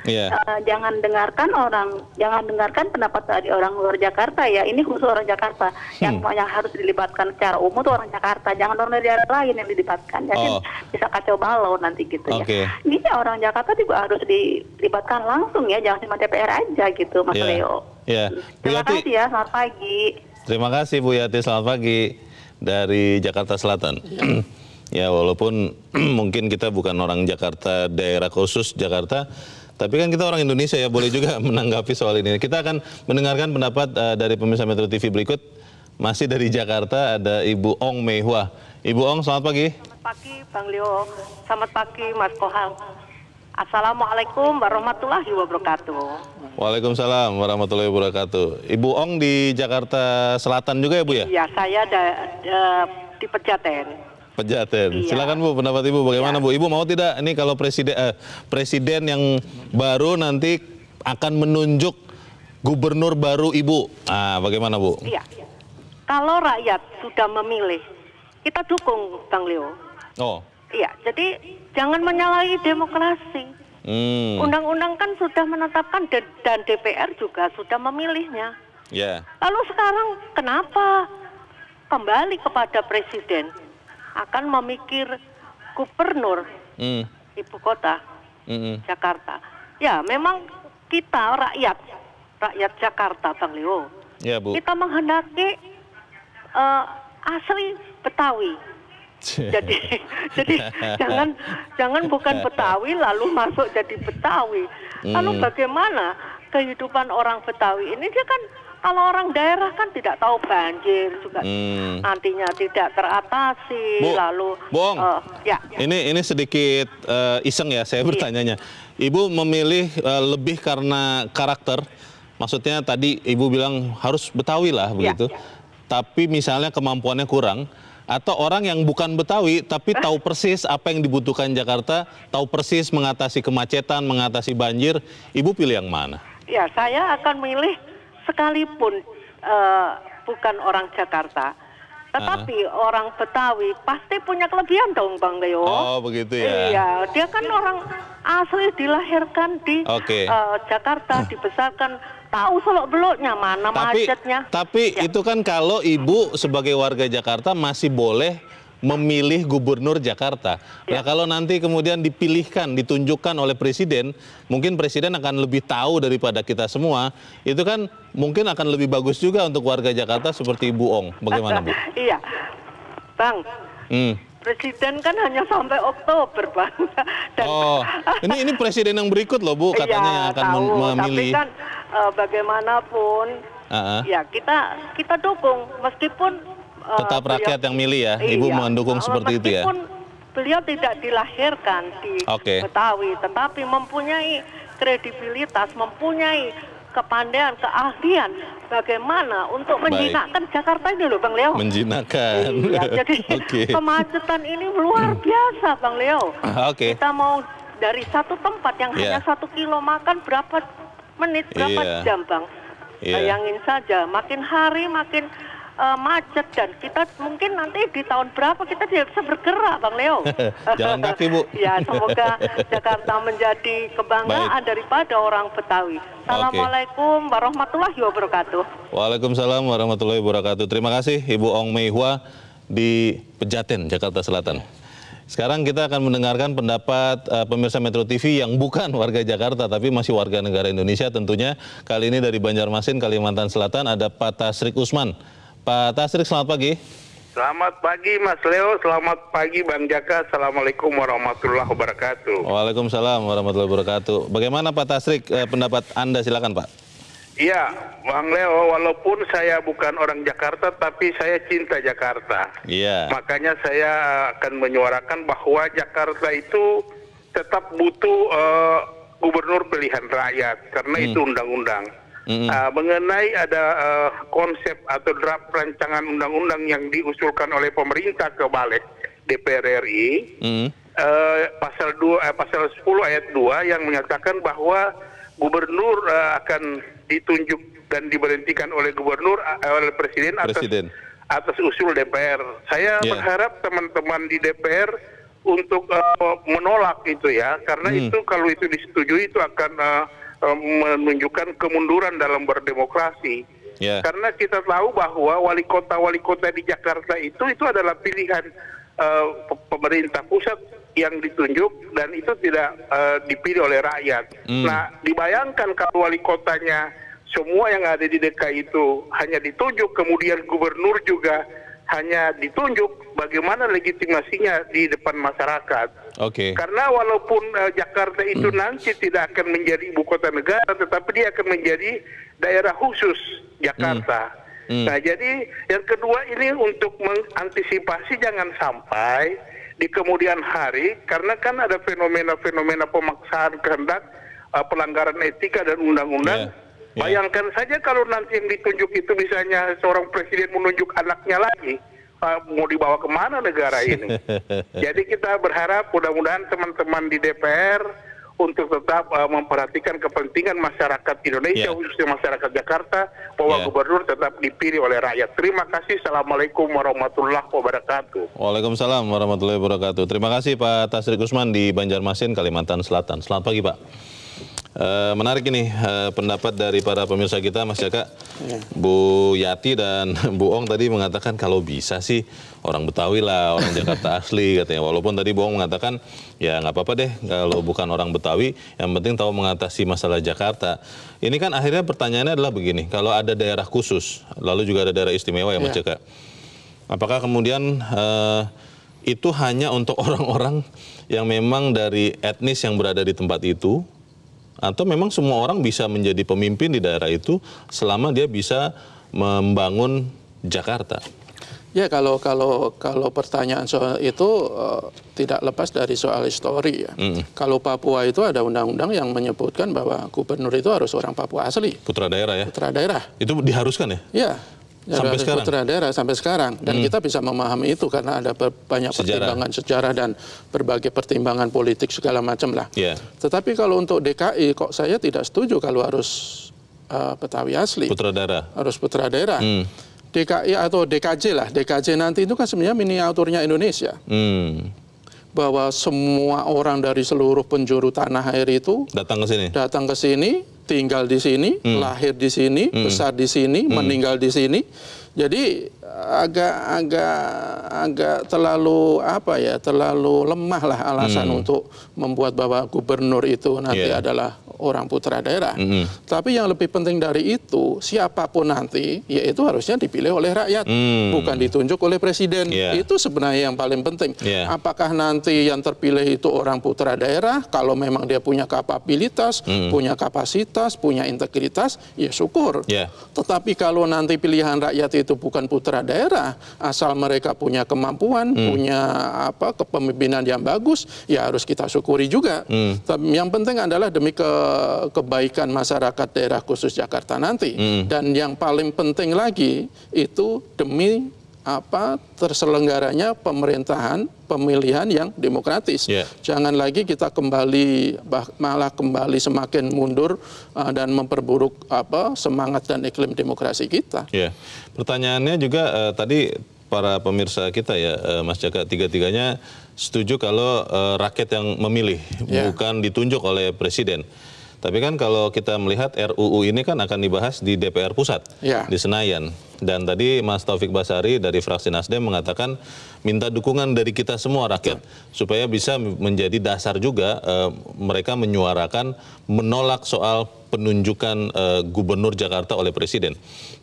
Jangan dengarkan pendapat dari orang luar Jakarta ya. Ini khusus orang Jakarta yang harus dilibatkan secara umum tuh orang Jakarta. Jangan orang dari daerah lain yang dilibatkan. Jadi bisa kacau balau nanti gitu ya. Ini orang Jakarta juga harus dilibatkan langsung ya. Jangan cuma DPR aja gitu. Mas Leo. Terima kasih ya, selamat pagi. Terima kasih Bu Yati, selamat pagi dari Jakarta Selatan. Ya, walaupun mungkin kita bukan orang Jakarta, daerah khusus Jakarta, tapi kan kita orang Indonesia ya, boleh juga menanggapi soal ini. Kita akan mendengarkan pendapat dari pemirsa Metro TV berikut. Masih dari Jakarta ada Ibu Ong Mei Hua. Ibu Ong, selamat pagi. Selamat pagi Bang Leo, selamat pagi Mas Kohang. Assalamualaikum warahmatullahi wabarakatuh. Waalaikumsalam warahmatullahi wabarakatuh. Ibu Ong di Jakarta Selatan juga ya Bu ya? Iya, saya di Pejaten. Pejaten. Iya. Silakan Bu, pendapat Ibu bagaimana Bu? Ibu mau tidak ini kalau presiden yang baru nanti akan menunjuk gubernur baru Ibu? Bagaimana Bu? Iya. Kalau rakyat sudah memilih, kita dukung Bang Leo. Iya, jadi jangan menyalahi demokrasi. Undang-undang kan sudah menetapkan dan DPR juga sudah memilihnya. Lalu sekarang kenapa kembali kepada presiden akan memikir gubernur ibu kota Jakarta? Ya, memang kita rakyat Jakarta, Bang Leo. Ya, Bu. Kita menghendaki asli Betawi. Jadi jangan bukan Betawi lalu masuk jadi Betawi. Lalu bagaimana kehidupan orang Betawi ini? Dia kan kalau orang daerah kan tidak tahu banjir juga nantinya tidak teratasi. Lalu Bong, ini sedikit iseng ya saya bertanyanya. Ibu memilih lebih karena karakter. Maksudnya tadi Ibu bilang harus Betawi lah begitu. Tapi misalnya kemampuannya kurang. Atau orang yang bukan Betawi tapi tahu persis apa yang dibutuhkan Jakarta, tahu persis mengatasi kemacetan, mengatasi banjir, Ibu pilih yang mana? Ya, saya akan milih sekalipun bukan orang Jakarta, tetapi orang Betawi pasti punya kelebihan dong Bang Leo. Oh begitu ya? Iya, dia kan orang asli dilahirkan di Jakarta, dibesarkan, tahu seluk-beluknya mana macetnya. Tapi itu kan kalau Ibu sebagai warga Jakarta masih boleh memilih gubernur Jakarta. Nah kalau nanti kemudian dipilihkan, ditunjukkan oleh presiden, mungkin presiden akan lebih tahu daripada kita semua. Itu kan mungkin akan lebih bagus juga untuk warga Jakarta seperti Ibu Ong. Bagaimana Bu? Iya, Bang. Presiden kan hanya sampai Oktober, Bang. Dan ini presiden yang berikut loh Bu, katanya yang akan memilih. Tapi kan bagaimanapun, ya kita dukung meskipun tetap rakyat yang milih ya, Ibu mendukung seperti itu ya. Meskipun beliau tidak dilahirkan di Betawi, tetapi mempunyai kredibilitas, mempunyai kepandaian, keahlian bagaimana untuk menjinakkan Jakarta ini loh Bang Leo. Menjinakkan. Iya, jadi kemacetan ini luar biasa Bang Leo. Kita mau dari satu tempat yang hanya 1 kilo makan berapa menit, berapa jam Bang. Bayangin saja, makin hari makin macet dan kita mungkin nanti di tahun berapa kita tidak bisa bergerak Bang Leo. Jalan kaki Bu. Ya, semoga Jakarta menjadi kebanggaan daripada orang Betawi. Assalamualaikum warahmatullahi wabarakatuh. Waalaikumsalam warahmatullahi wabarakatuh. Terima kasih Ibu Ong Mei Hua di Pejaten, Jakarta Selatan. Sekarang kita akan mendengarkan pendapat pemirsa Metro TV yang bukan warga Jakarta tapi masih warga negara Indonesia tentunya. Kali ini dari Banjarmasin, Kalimantan Selatan ada Pak Tasrik Usman. Pak Tasrik, selamat pagi. Selamat pagi Mas Leo, selamat pagi Bang Jaka. Assalamualaikum warahmatullahi wabarakatuh. Waalaikumsalam warahmatullahi wabarakatuh. Bagaimana Pak Tasrik pendapat Anda, silakan Pak. Iya, Bang Leo, walaupun saya bukan orang Jakarta, tapi saya cinta Jakarta. Iya. Makanya saya akan menyuarakan bahwa Jakarta itu tetap butuh gubernur pilihan rakyat, karena itu undang-undang. Mengenai ada konsep atau draft rancangan undang-undang yang diusulkan oleh pemerintah ke balik DPR RI, pasal 10 ayat 2 yang menyatakan bahwa gubernur akan ditunjuk dan diberhentikan oleh gubernur oleh presiden atas usul DPR. Saya berharap teman-teman di DPR untuk menolak itu ya, karena itu kalau itu disetujui itu akan menunjukkan kemunduran dalam berdemokrasi. Karena kita tahu bahwa wali kota di Jakarta itu adalah pilihan pemerintah pusat yang ditunjuk dan itu tidak dipilih oleh rakyat. Nah, dibayangkan kalau wali kotanya semua yang ada di DKI itu hanya ditunjuk, kemudian gubernur juga hanya ditunjuk, bagaimana legitimasinya di depan masyarakat? Karena walaupun Jakarta itu nanti tidak akan menjadi ibu kota negara, tetapi dia akan menjadi daerah khusus Jakarta. Nah, jadi yang kedua ini untuk mengantisipasi jangan sampai di kemudian hari, karena kan ada fenomena-fenomena pemaksaan kehendak, pelanggaran etika dan undang-undang. Bayangkan saja kalau nanti yang ditunjuk itu misalnya seorang presiden menunjuk anaknya lagi, mau dibawa kemana negara ini? Jadi kita berharap mudah-mudahan teman-teman di DPR untuk tetap memperhatikan kepentingan masyarakat Indonesia, khususnya masyarakat Jakarta, bahwa gubernur tetap dipilih oleh rakyat. Terima kasih. Assalamualaikum warahmatullahi wabarakatuh. Waalaikumsalam warahmatullahi wabarakatuh. Terima kasih Pak Tasrik Usman di Banjarmasin, Kalimantan Selatan. Selamat pagi Pak. Menarik ini pendapat dari para pemirsa kita, Mas Jaka. Bu Yati dan Bu Ong tadi mengatakan kalau bisa sih orang Betawi lah, orang Jakarta asli katanya. Walaupun tadi Bu Ong mengatakan ya nggak apa-apa deh kalau bukan orang Betawi, yang penting tahu mengatasi masalah Jakarta. Ini kan akhirnya pertanyaannya adalah begini, kalau ada daerah khusus, lalu juga ada daerah istimewa ya Mas Jaka. Apakah kemudian itu hanya untuk orang-orang yang memang dari etnis yang berada di tempat itu, atau memang semua orang bisa menjadi pemimpin di daerah itu selama dia bisa membangun Jakarta? Ya, kalau pertanyaan soal itu tidak lepas dari soal histori ya. Kalau Papua itu ada undang-undang yang menyebutkan bahwa gubernur itu harus orang Papua asli. Putra daerah ya? Putra daerah. Itu diharuskan ya? Iya. Sampai sekarang? Putra daerah sampai sekarang. Dan kita bisa memahami itu karena ada banyak pertimbangan sejarah dan berbagai pertimbangan politik segala macam lah. Tetapi kalau untuk DKI kok saya tidak setuju kalau harus Betawi asli. Putra daerah? Harus putra daerah. DKI atau DKJ lah. DKJ nanti itu kan sebenarnya miniaturnya Indonesia. Bahwa semua orang dari seluruh penjuru tanah air itu datang ke sini, tinggal di sini, lahir di sini, besar di sini, meninggal di sini. Jadi agak terlalu terlalu lemah lah alasan untuk membuat bahwa gubernur itu nanti adalah orang putra daerah. Tapi yang lebih penting dari itu, siapapun nanti, yaitu harusnya dipilih oleh rakyat, bukan ditunjuk oleh presiden. Itu sebenarnya yang paling penting. Apakah nanti yang terpilih itu orang putra daerah, kalau memang dia punya kapabilitas, punya kapasitas, punya integritas, ya syukur. Tetapi kalau nanti pilihan rakyat itu bukan putra daerah, asal mereka punya kemampuan, punya kepemimpinan yang bagus, ya harus kita syukuri juga. Yang penting adalah demi kebaikan masyarakat daerah khusus Jakarta nanti. Dan yang paling penting lagi itu demi terselenggaranya pemerintahan, pemilihan yang demokratis. Jangan lagi kita malah kembali semakin mundur dan memperburuk semangat dan iklim demokrasi kita. Pertanyaannya juga tadi para pemirsa kita ya, Mas Jaka, tiga-tiganya setuju kalau rakyat yang memilih, bukan ditunjuk oleh presiden. Tapi kan kalau kita melihat RUU ini kan akan dibahas di DPR Pusat, di Senayan. Dan tadi Mas Taufik Basari dari fraksi Nasdem mengatakan minta dukungan dari kita semua rakyat supaya bisa menjadi dasar juga mereka menyuarakan menolak soal penunjukan Gubernur Jakarta oleh Presiden.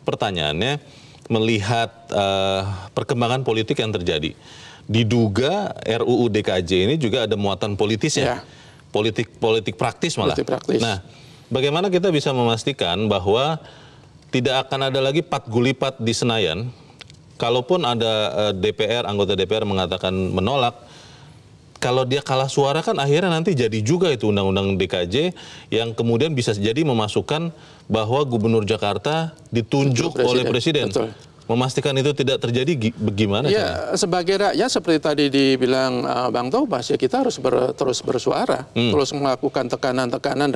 Pertanyaannya, melihat perkembangan politik yang terjadi, diduga RUU DKJ ini juga ada muatan politisnya, politik praktis malah. Nah, bagaimana kita bisa memastikan bahwa tidak akan ada lagi pat gulipat di Senayan, kalaupun ada DPR, anggota DPR mengatakan menolak, kalau dia kalah suara kan akhirnya nanti jadi juga itu undang-undang DKJ yang kemudian bisa jadi memasukkan bahwa Gubernur Jakarta ditunjuk oleh Presiden. Betul. Memastikan itu tidak terjadi bagaimana? Ya, sebagai rakyat seperti tadi dibilang Bang Tobas, ya kita harus terus bersuara, terus melakukan tekanan-tekanan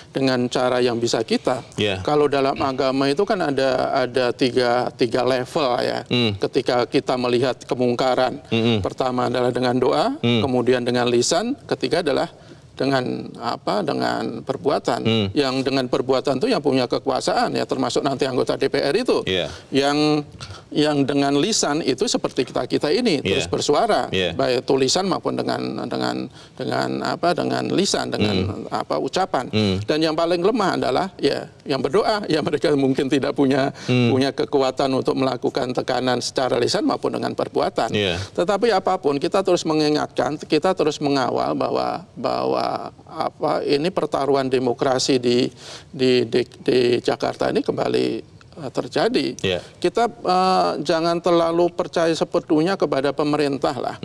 dengan cara yang bisa kita. Kalau dalam agama itu kan ada tiga level ya. Ketika kita melihat kemungkaran, pertama adalah dengan doa, kemudian dengan lisan, ketiga adalah dengan perbuatan. Yang dengan perbuatan itu yang punya kekuasaan ya, termasuk nanti anggota DPR itu. Yang dengan lisan itu seperti kita ini terus bersuara, baik tulisan maupun dengan lisan, dengan ucapan. Dan yang paling lemah adalah ya yang berdoa, ya mereka mungkin tidak punya kekuatan untuk melakukan tekanan secara lisan maupun dengan perbuatan. Tetapi apapun kita terus mengingatkan, kita terus mengawal bahwa ini pertaruhan demokrasi di Jakarta ini kembali terjadi. Kita jangan terlalu percaya sepenuhnya kepada pemerintah lah.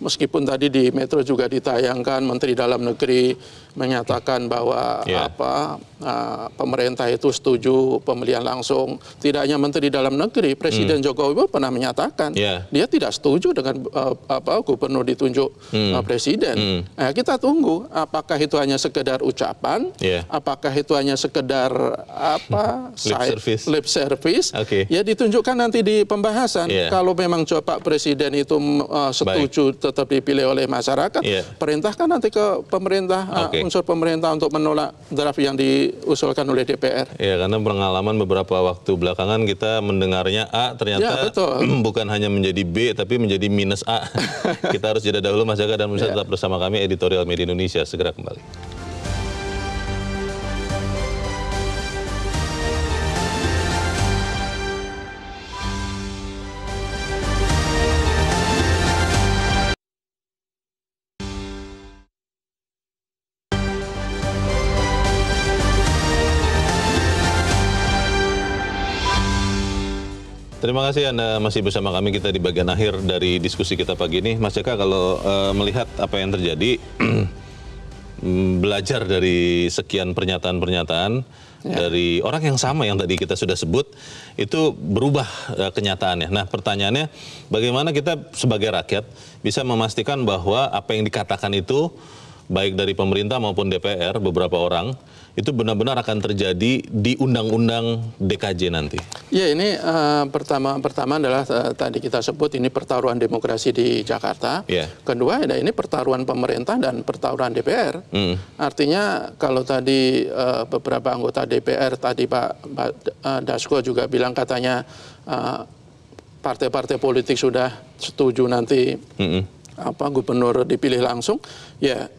Meskipun tadi di Metro juga ditayangkan Menteri Dalam Negeri menyatakan bahwa pemerintah itu setuju pemilihan langsung. Tidak hanya Menteri Dalam Negeri, Presiden Jokowi pernah menyatakan dia tidak setuju dengan gubernur ditunjuk presiden. Kita tunggu apakah itu hanya sekedar ucapan, apakah itu hanya sekedar lip service. Ya ditunjukkan nanti di pembahasan. Kalau memang Pak Presiden itu setuju tetap dipilih oleh masyarakat, perintahkan nanti ke pemerintah, unsur pemerintah untuk menolak draft yang diusulkan oleh DPR. Ya, karena pengalaman beberapa waktu belakangan kita mendengarnya A, ternyata bukan hanya menjadi B, tapi menjadi minus A. Kita harus jeda dahulu, Mas Jaka dan Pemirsa tetap bersama kami, Editorial Media Indonesia. Segera kembali. Terima kasih Anda masih bersama kami, kita di bagian akhir dari diskusi kita pagi ini. Mas Jaka, kalau melihat apa yang terjadi, belajar dari sekian pernyataan-pernyataan dari orang yang sama yang tadi kita sudah sebut, itu berubah kenyataannya. Nah, pertanyaannya, bagaimana kita sebagai rakyat bisa memastikan bahwa apa yang dikatakan itu, baik dari pemerintah maupun DPR, beberapa orang, itu benar-benar akan terjadi di undang-undang DKJ nanti? Ya, ini pertama adalah tadi kita sebut ini pertaruhan demokrasi di Jakarta. Kedua, ini pertaruhan pemerintah dan pertaruhan DPR. Artinya kalau tadi beberapa anggota DPR, tadi Pak Dasko juga bilang katanya partai-partai politik sudah setuju nanti gubernur dipilih langsung, ya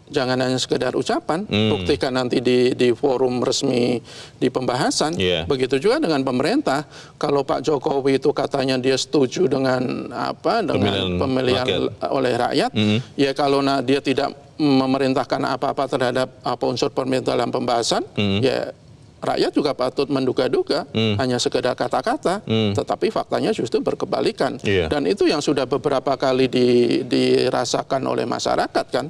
jangan hanya sekedar ucapan, buktikan nanti di forum resmi di pembahasan. Begitu juga dengan pemerintah. Kalau Pak Jokowi itu katanya dia setuju dengan pemilihan oleh rakyat, ya kalau dia tidak memerintahkan apa-apa terhadap unsur pemerintah dalam pembahasan, ya rakyat juga patut menduga-duga, hanya sekedar kata-kata, tetapi faktanya justru berkebalikan. Dan itu yang sudah beberapa kali dirasakan oleh masyarakat kan,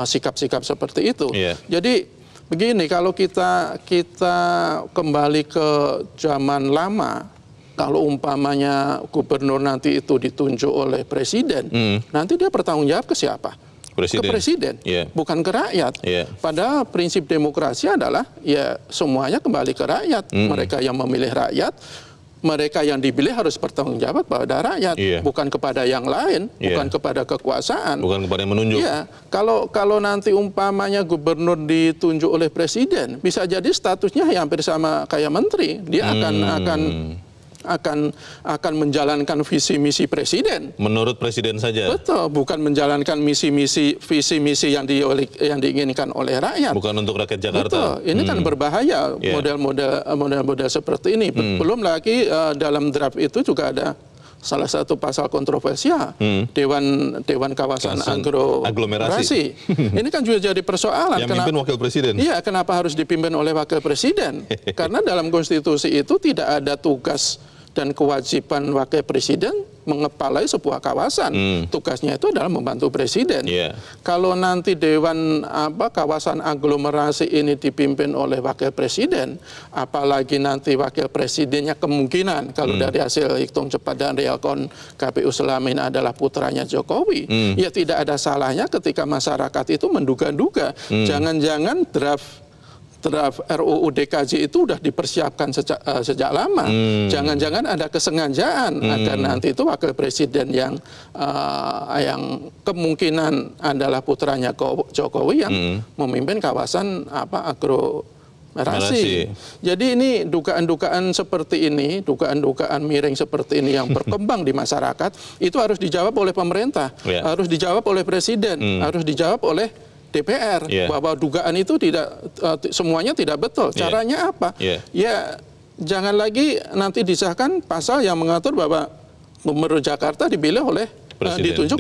sikap-sikap seperti itu. Jadi begini, kalau kita kembali ke zaman lama, kalau umpamanya gubernur nanti itu ditunjuk oleh presiden, nanti dia bertanggung jawab ke siapa? Ke presiden, bukan ke rakyat. Padahal prinsip demokrasi adalah ya semuanya kembali ke rakyat. Mereka yang memilih rakyat, mereka yang dipilih harus bertanggung jawab pada rakyat, bukan kepada yang lain, bukan kepada kekuasaan, bukan kepada yang menunjuk. Iya, kalau nanti umpamanya gubernur ditunjuk oleh presiden, bisa jadi statusnya hampir sama kayak menteri, dia akan menjalankan visi misi presiden. Menurut presiden saja. Betul, bukan menjalankan visi misi yang diinginkan oleh rakyat. Bukan untuk rakyat Jakarta. Betul, ini kan berbahaya model-model seperti ini. Belum lagi dalam draft itu juga ada salah satu pasal kontroversial, Dewan Kawasan Aglomerasi. Ini kan juga jadi persoalan. Yang mimpin wakil presiden. Iya, kenapa harus dipimpin oleh wakil presiden? Karena dalam konstitusi itu tidak ada tugas dan kewajiban wakil presiden mengepalai sebuah kawasan. Tugasnya itu adalah membantu presiden. Kalau nanti Dewan Kawasan Aglomerasi ini dipimpin oleh wakil presiden, apalagi nanti wakil presidennya kemungkinan kalau dari hasil hitung cepat dan realkon KPU selama ini adalah putranya Jokowi, ya tidak ada salahnya ketika masyarakat itu menduga-duga, jangan-jangan draft RUU DKJ itu sudah dipersiapkan sejak lama. Jangan-jangan ada kesengajaan agar nanti itu wakil presiden yang kemungkinan adalah putranya Jokowi yang memimpin kawasan aglomerasi. Jadi ini dugaan-dugaan seperti ini, dugaan-dugaan miring seperti ini yang berkembang di masyarakat, itu harus dijawab oleh pemerintah, harus dijawab oleh presiden, harus dijawab oleh DPR, bahwa dugaan itu semuanya tidak betul. Caranya apa? Ya jangan lagi nanti disahkan pasal yang mengatur bahwa Gubernur Jakarta dipilih ditunjuk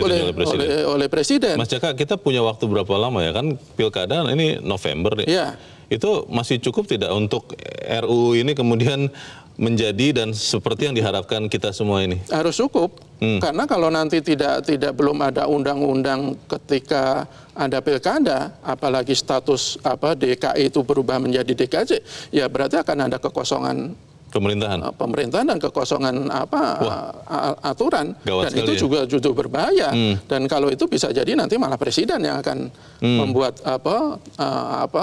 oleh presiden. Mas Jaka, kita punya waktu berapa lama ya, kan pilkada ini November nih. Itu masih cukup tidak untuk RUU ini kemudian menjadi dan seperti yang diharapkan kita semua ini? Harus cukup, karena kalau nanti belum ada undang-undang ketika ada pilkada, apalagi status DKI itu berubah menjadi DKJ, ya berarti akan ada kekosongan pemerintahan dan kekosongan aturan. Dan itu juga berbahaya. Dan kalau itu bisa jadi nanti malah presiden yang akan membuat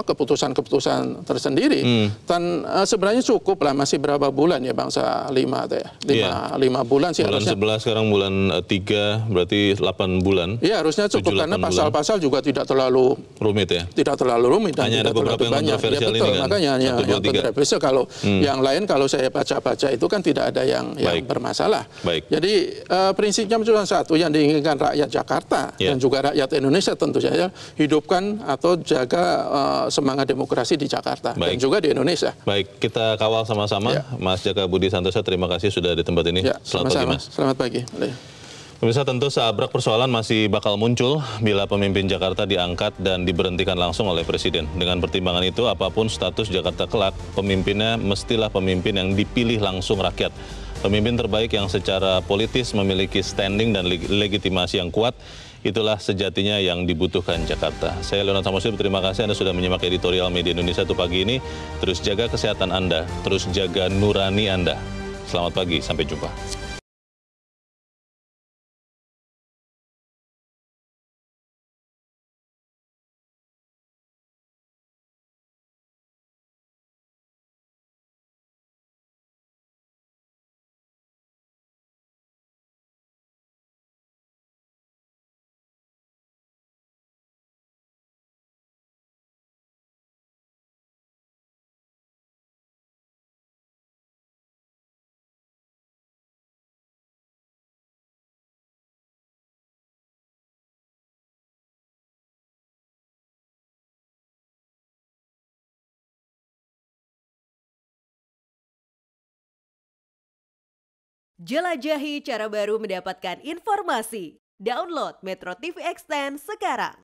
keputusan tersendiri. Dan sebenarnya cukup lah, masih berapa bulan ya bangsa, 5 bulan sih bulan harusnya. Bulan 11 sekarang bulan 3 berarti 8 bulan. Iya, harusnya cukup karena pasal-pasal juga tidak terlalu rumit ya. Tidak terlalu rumit dan hanya ada beberapa yang kontroversial ini kan. Makanya yang kontroversial. Kalau yang lain kalau saya baca-baca itu kan tidak ada yang bermasalah. Jadi prinsipnya cuma satu, yang diinginkan rakyat Jakarta dan juga rakyat Indonesia tentu saja, hidupkan atau jaga semangat demokrasi di Jakarta dan juga di Indonesia. Baik, kita kawal sama-sama. Mas Jaka Budi Santosa, terima kasih sudah di tempat ini. Selamat pagi, Mas. Selamat pagi. Pemirsa, tentu seabrak persoalan masih bakal muncul bila pemimpin Jakarta diangkat dan diberhentikan langsung oleh Presiden. Dengan pertimbangan itu, apapun status Jakarta kelak, pemimpinnya mestilah pemimpin yang dipilih langsung rakyat. Pemimpin terbaik yang secara politis memiliki standing dan legitimasi yang kuat, itulah sejatinya yang dibutuhkan Jakarta. Saya Leonard Samosir, terima kasih Anda sudah menyimak editorial Media Indonesia untuk pagi ini. Terus jaga kesehatan Anda, terus jaga nurani Anda. Selamat pagi, sampai jumpa. Jelajahi cara baru mendapatkan informasi. Download Metro TV Extend sekarang.